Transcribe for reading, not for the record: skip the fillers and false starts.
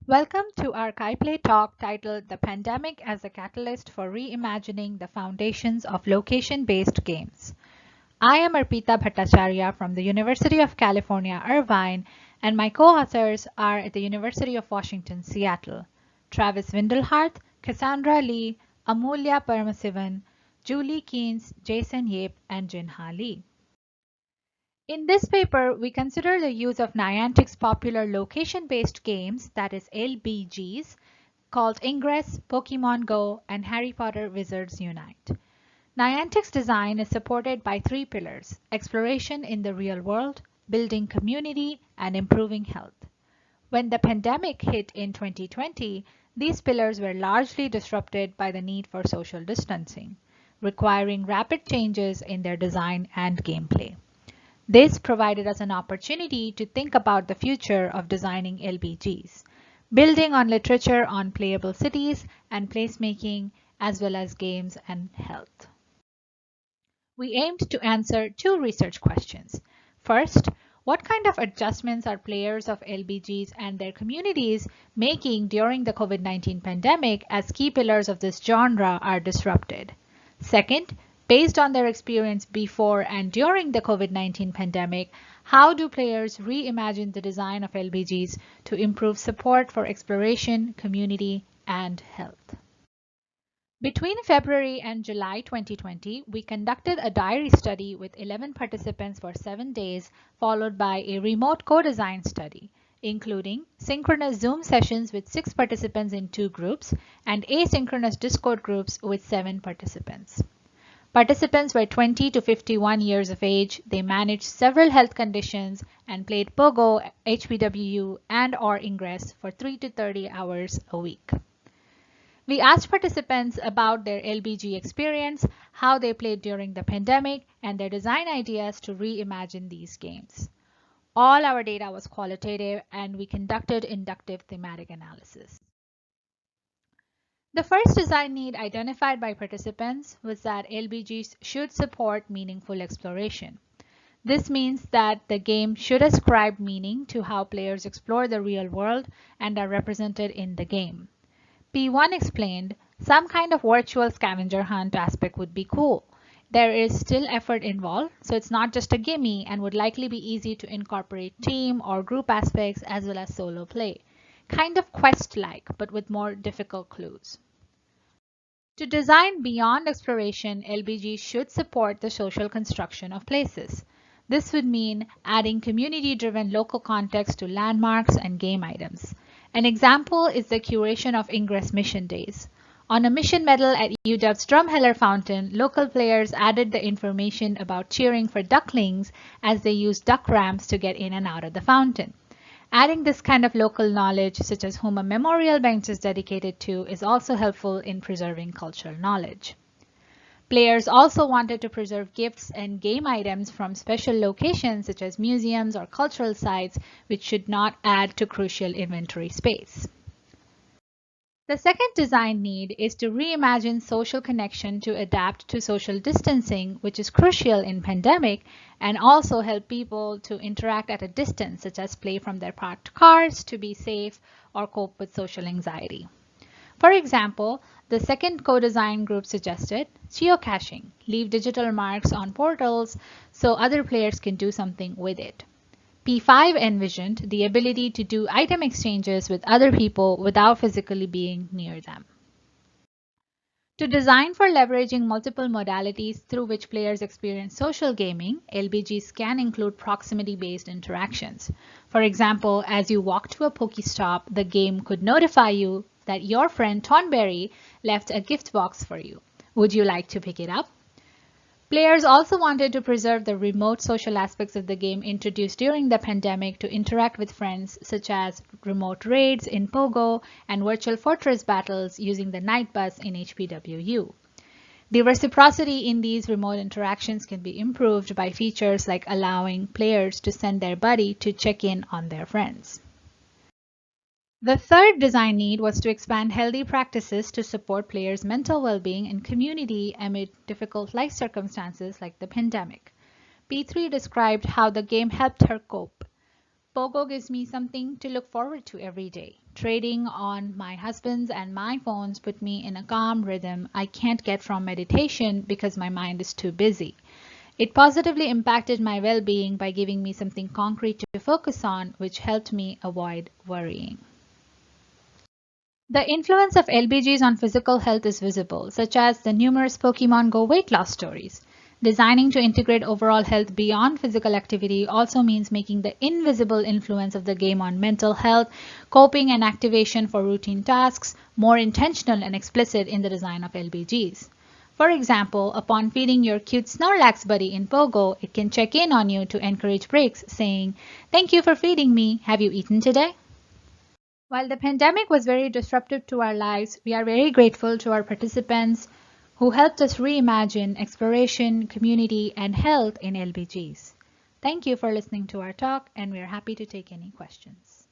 Welcome to our KaiPlay talk titled The Pandemic as a Catalyst for Reimagining the Foundations of Location-Based Games. I am Arpita Bhattacharya from the University of California, Irvine, and my co-authors are at the University of Washington, Seattle. Travis Windleharth, Cassandra Lee, Amulya Paramasivam, Julie Kientz, Jason Yip, and Jinha Lee. In this paper, we consider the use of Niantic's popular location-based games, that is LBGs, called Ingress, Pokemon Go, and Harry Potter Wizards Unite. Niantic's design is supported by three pillars: exploration in the real world, building community, and improving health. When the pandemic hit in 2020, these pillars were largely disrupted by the need for social distancing, requiring rapid changes in their design and gameplay. This provided us an opportunity to think about the future of designing LBGs, building on literature on playable cities and placemaking, as well as games and health. We aimed to answer two research questions. First, what kind of adjustments are players of LBGs and their communities making during the COVID-19 pandemic as key pillars of this genre are disrupted? Second, based on their experience before and during the COVID-19 pandemic, how do players reimagine the design of LBGs to improve support for exploration, community, and health? Between February and July 2020, we conducted a diary study with 11 participants for 7 days, followed by a remote co-design study, including synchronous Zoom sessions with 6 participants in 2 groups and asynchronous Discord groups with 7 participants. Participants were 20 to 51 years of age. They managed several health conditions and played Pogo, HPWU, and/or Ingress for 3 to 30 hours a week. We asked participants about their LBG experience, how they played during the pandemic, and their design ideas to reimagine these games. All our data was qualitative, and we conducted inductive thematic analysis. The first design need identified by participants was that LBGs should support meaningful exploration. This means that the game should ascribe meaning to how players explore the real world and are represented in the game. P1 explained, some kind of virtual scavenger hunt aspect would be cool. There is still effort involved, so it's not just a gimme and would likely be easy to incorporate team or group aspects as well as solo play. Kind of quest-like, but with more difficult clues. To design beyond exploration, LBG should support the social construction of places. This would mean adding community-driven local context to landmarks and game items. An example is the curation of Ingress mission days. On a mission medal at UW's Drumheller Fountain, local players added the information about cheering for ducklings as they used duck ramps to get in and out of the fountain. Adding this kind of local knowledge, such as whom a memorial bench is dedicated to, is also helpful in preserving cultural knowledge. Players also wanted to preserve gifts and game items from special locations such as museums or cultural sites, which should not add to crucial inventory space. The second design need is to reimagine social connection to adapt to social distancing, which is crucial in pandemic, and also help people to interact at a distance, such as play from their parked cars to be safe or cope with social anxiety. For example, the second co-design group suggested geocaching, leave digital marks on portals so other players can do something with it. P5 envisioned the ability to do item exchanges with other people without physically being near them. To design for leveraging multiple modalities through which players experience social gaming, LBGs can include proximity-based interactions. For example, as you walk to a Pokestop, the game could notify you that your friend Tonberry left a gift box for you. Would you like to pick it up? Players also wanted to preserve the remote social aspects of the game introduced during the pandemic to interact with friends, such as remote raids in Pogo and virtual fortress battles using the night bus in HPWU. The reciprocity in these remote interactions can be improved by features like allowing players to send their buddy to check in on their friends. The third design need was to expand healthy practices to support players' mental well-being and community amid difficult life circumstances like the pandemic. P3 described how the game helped her cope. Pogo gives me something to look forward to every day. Trading on my husband's and my phones put me in a calm rhythm I can't get from meditation because my mind is too busy. It positively impacted my well-being by giving me something concrete to focus on, which helped me avoid worrying. The influence of LBGs on physical health is visible, such as the numerous Pokemon Go weight loss stories. Designing to integrate overall health beyond physical activity also means making the invisible influence of the game on mental health, coping, and activation for routine tasks more intentional and explicit in the design of LBGs. For example, upon feeding your cute Snorlax buddy in Pogo, it can check in on you to encourage breaks, saying, "Thank you for feeding me. Have you eaten today?" While the pandemic was very disruptive to our lives, we are very grateful to our participants who helped us reimagine exploration, community, and health in LBGs. Thank you for listening to our talk, and we are happy to take any questions.